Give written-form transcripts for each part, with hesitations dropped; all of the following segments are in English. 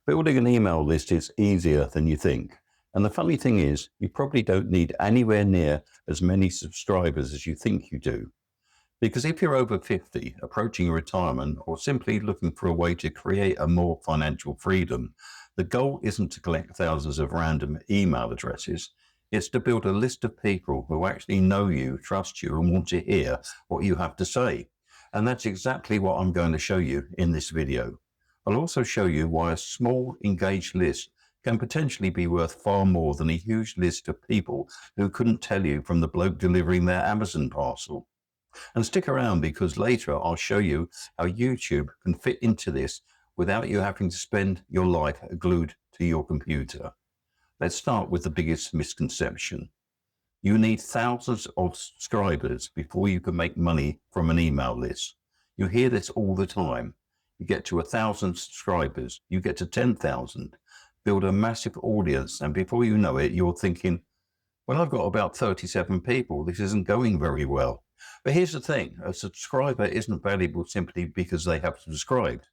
Building an email list is easier than you think. And the funny thing is, you probably don't need anywhere near as many subscribers as you think you do. Because if you're over 50, approaching retirement, or simply looking for a way to create a more financial freedom, the goal isn't to collect thousands of random email addresses. It's to build a list of people who actually know you, trust you, and want to hear what you have to say. And that's exactly what I'm going to show you in this video. I'll also show you why a small, engaged list can potentially be worth far more than a huge list of people who couldn't tell you from the bloke delivering their Amazon parcel. And stick around because later I'll show you how YouTube can fit into this without you having to spend your life glued to your computer. Let's start with the biggest misconception. You need thousands of subscribers before you can make money from an email list. You hear this all the time. You get to 1,000 subscribers, you get to 10,000, build a massive audience, and before you know it, you're thinking, well, I've got about 37 people. This isn't going very well. But here's the thing. A subscriber isn't valuable simply because they have subscribed.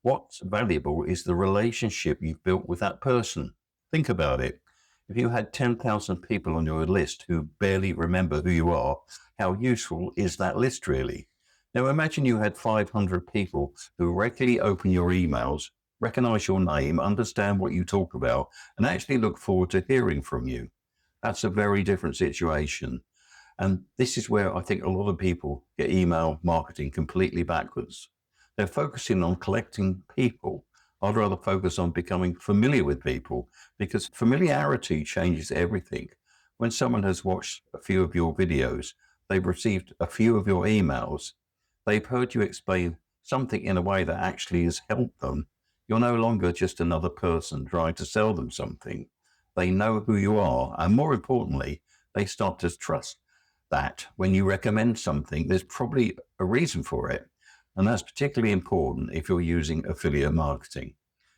What's valuable is the relationship you've built with that person. Think about it. If you had 10,000 people on your list who barely remember who you are, how useful is that list really? Now imagine you had 500 people who regularly open your emails, recognize your name, understand what you talk about, and actually look forward to hearing from you. That's a very different situation. And this is where I think a lot of people get email marketing completely backwards. They're focusing on collecting people. I'd rather focus on becoming familiar with people because familiarity changes everything. When someone has watched a few of your videos, they've received a few of your emails, they've heard you explain something in a way that actually has helped them, you're no longer just another person trying to sell them something. They know who you are, and more importantly, they start to trust that when you recommend something, there's probably a reason for it. And that's particularly important if you're using affiliate marketing,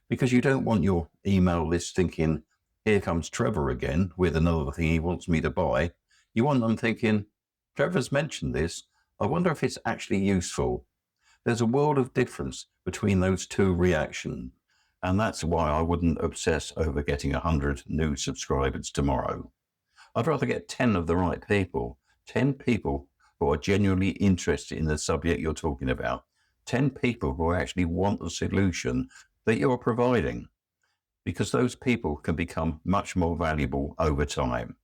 because you don't want your email list thinking, here comes Trevor again with another thing he wants me to buy. You want them thinking, Trevor's mentioned this. I wonder if it's actually useful. There's a world of difference between those two reactions. And that's why I wouldn't obsess over getting 100 new subscribers tomorrow. I'd rather get 10 of the right people, 10 people who are genuinely interested in the subject you're talking about, 10 people who actually want the solution that you're providing, because those people can become much more valuable over time.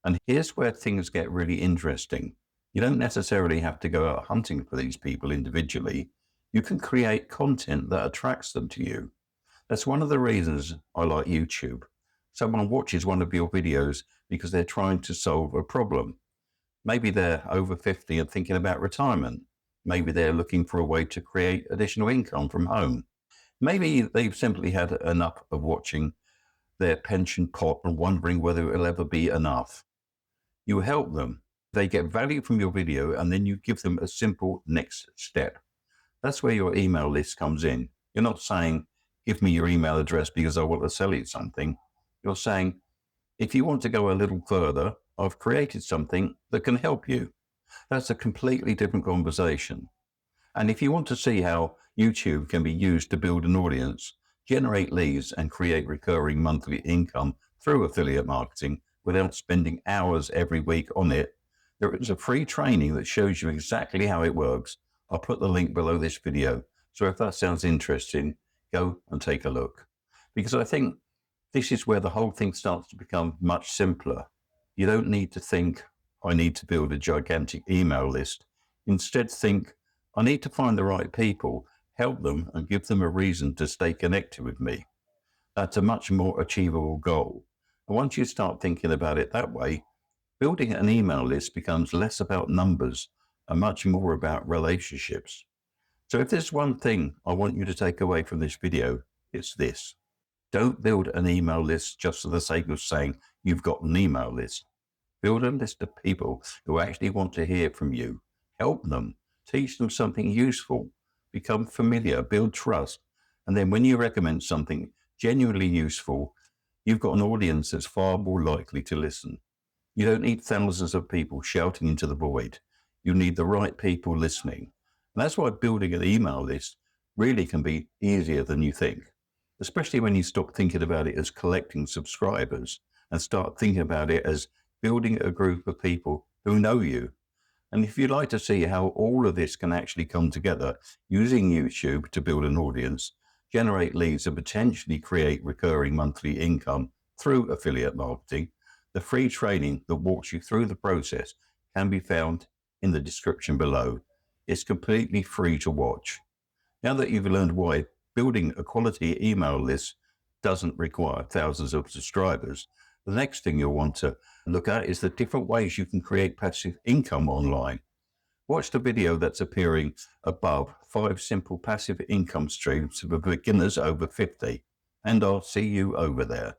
And here's where things get really interesting. You don't necessarily have to go out hunting for these people individually. You can create content that attracts them to you. That's one of the reasons I like YouTube. Someone watches one of your videos because they're trying to solve a problem. Maybe they're over 50 and thinking about retirement. Maybe they're looking for a way to create additional income from home. Maybe they've simply had enough of watching their pension pot and wondering whether it'll ever be enough. You help them. They get value from your video, and then you give them a simple next step. That's where your email list comes in. You're not saying, give me your email address because I want to sell you something. You're saying, if you want to go a little further, I've created something that can help you. That's a completely different conversation. And if you want to see how YouTube can be used to build an audience, generate leads, and create recurring monthly income through affiliate marketing without spending hours every week on it, there is a free training that shows you exactly how it works. I'll put the link below this video. So if that sounds interesting, go and take a look. Because I think this is where the whole thing starts to become much simpler. You don't need to think, I need to build a gigantic email list. Instead, think, I need to find the right people, help them, and give them a reason to stay connected with me. That's a much more achievable goal. And once you start thinking about it that way, building an email list becomes less about numbers and much more about relationships. So if there's one thing I want you to take away from this video, it's this. Don't build an email list just for the sake of saying you've got an email list. Build a list of people who actually want to hear from you. Help them. Teach them something useful. Become familiar. Build trust. And then when you recommend something genuinely useful, you've got an audience that's far more likely to listen. You don't need thousands of people shouting into the void. You need the right people listening. And that's why building an email list really can be easier than you think. especially when you stop thinking about it as collecting subscribers and start thinking about it as building a group of people who know you. And if you'd like to see how all of this can actually come together using YouTube to build an audience, generate leads, and potentially create recurring monthly income through affiliate marketing, the free training that walks you through the process can be found in the description below. It's completely free to watch. Now that you've learned why building a quality email list doesn't require thousands of subscribers, the next thing you'll want to look at is the different ways you can create passive income online. Watch the video that's appearing above, 5 simple passive income streams for beginners over 50, and I'll see you over there.